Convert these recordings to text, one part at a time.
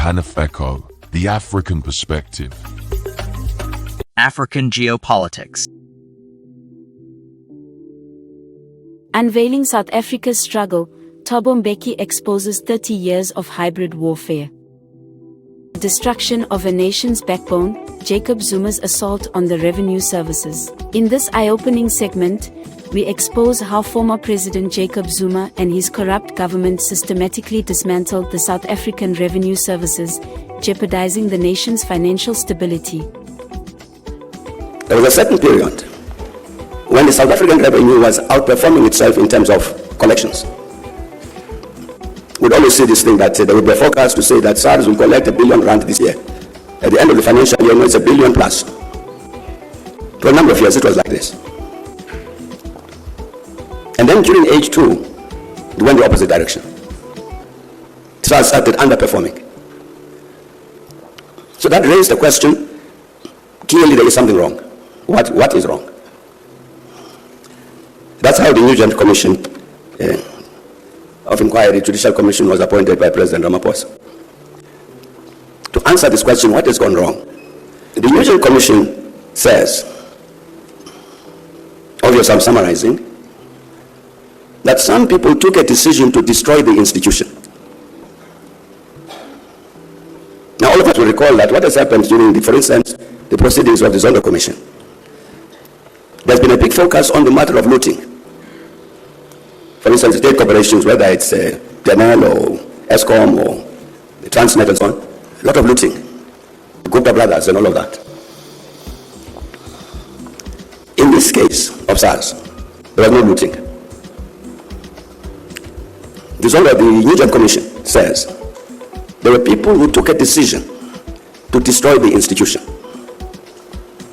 PANAF ECHO, the African perspective. African geopolitics. Unveiling South Africa's struggle, Thabo Mbeki exposes 30 years of hybrid warfare. Destruction of a nation's backbone, Jacob Zuma's assault on the revenue services. In this eye-opening segment, we expose how former President Jacob Zuma and his corrupt government systematically dismantled the South African revenue services, jeopardizing the nation's financial stability. There was a certain period when the South African revenue was outperforming itself in terms of collections. We'd always see this thing that there would be a forecast to say that SARS will collect R1 billion this year. At the end of the financial year, it's $1 billion plus. For a number of years, it was like this. And then during H2, it went the opposite direction. SARS started underperforming. So that raised the question, clearly there is something wrong. What is wrong? That's how the new Joint Commission of Inquiry, Judicial Commission, was appointed by President Ramaphosa. To answer this question, what has gone wrong? The new Joint Commission says, obviously I'm summarizing, that some people took a decision to destroy the institution. Now all of us will recall that what has happened during, for instance, the proceedings of the Zondo Commission. There's been a big focus on the matter of looting. For instance, state corporations, whether it's Denel or Eskom or the Transnet and so on, a lot of looting. The Gupta brothers and all of that. In this case of SARS, there was no looting. The New Joint Commission says there were people who took a decision to destroy the institution.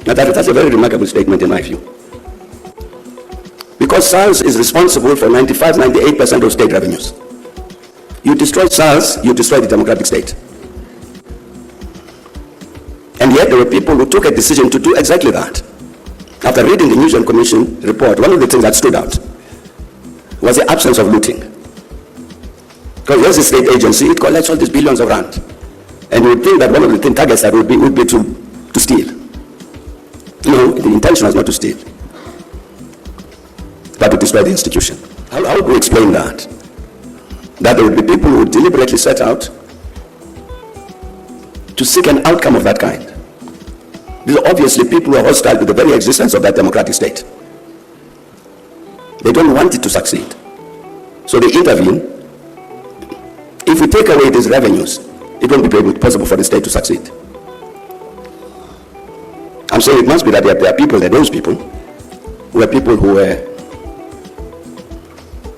Now that's a very remarkable statement in my view. Because SARS is responsible for 95-98% of state revenues. You destroy SARS, you destroy the democratic state. And yet there were people who took a decision to do exactly that. After reading the New Joint Commission report, one of the things that stood out was the absence of looting. Because there's a state agency, it collects all these billions of rand. And you would think that one of the targets that would be to steal. No, the intention was not to steal, but to destroy the institution. How do we explain that? That there would be people who would deliberately set out to seek an outcome of that kind. These are obviously people who are hostile to the very existence of that democratic state. They don't want it to succeed. So they intervene. If we take away these revenues, it won't be possible for the state to succeed. I'm saying it must be that there are people, those people, who are people who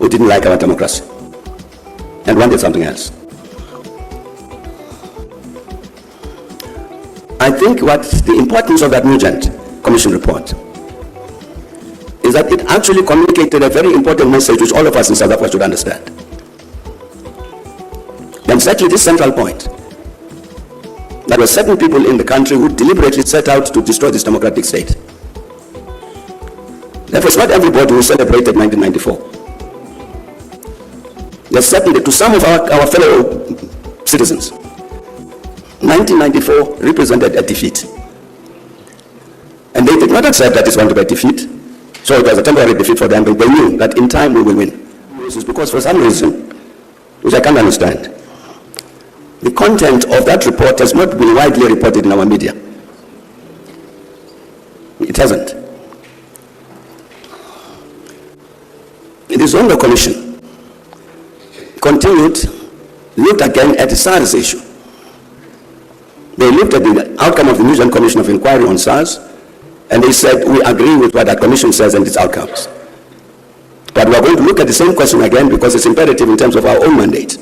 didn't like our democracy and wanted something else. I think what the importance of that New Joint Commission report is that it actually communicated a very important message which all of us in South Africa should understand. And exactly this central point, there were certain people in the country who deliberately set out to destroy this democratic state. Therefore, it's not everybody who celebrated 1994. There's certainly, to some of our fellow citizens, 1994 represented a defeat. And they did not accept that it's going to be a defeat. So it was a temporary defeat for them, but they knew that in time we will win. This is because for some reason, which I can't understand, the content of that report has not been widely reported in our media. It hasn't. The Zondo Commission looked again at the SARS issue. They looked at the outcome of the New Joint Commission of Inquiry on SARS, and they said, we agree with what that commission says and its outcomes. But we are going to look at the same question again because it's imperative in terms of our own mandate.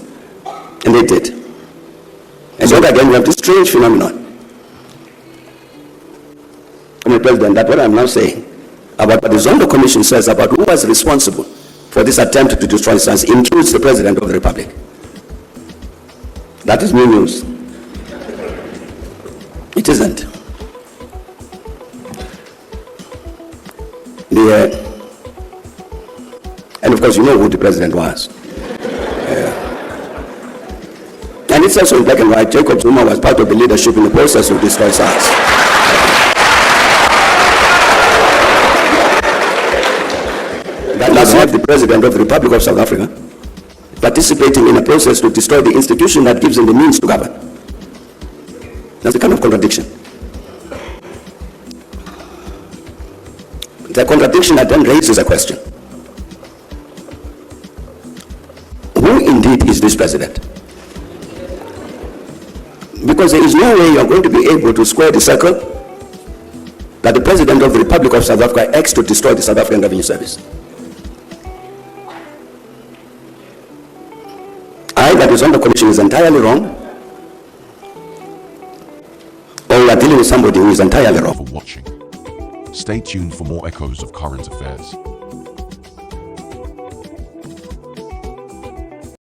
And they did. And so again, we have this strange phenomenon. Mr. President, that's what I'm now saying about what the Zondo Commission says about who was responsible for this attempt to destroy SARS includes the President of the Republic. That is new news. It isn't. And of course, you know who the President was. And And it says so in black and white, Jacob Zuma was part of the leadership in the process to destroy SARS. That last have the President of the Republic of South Africa participating in a process to destroy the institution that gives him the means to govern. That's the kind of contradiction. The contradiction that then raises a question. Who indeed is this president? Because there is no way you are going to be able to square the circle that the President of the Republic of South Africa acts to destroy the South African Revenue Service. I, that is on the commission, is entirely wrong, or we are dealing with somebody who is entirely wrong. For watching. Stay tuned for more echoes of current affairs.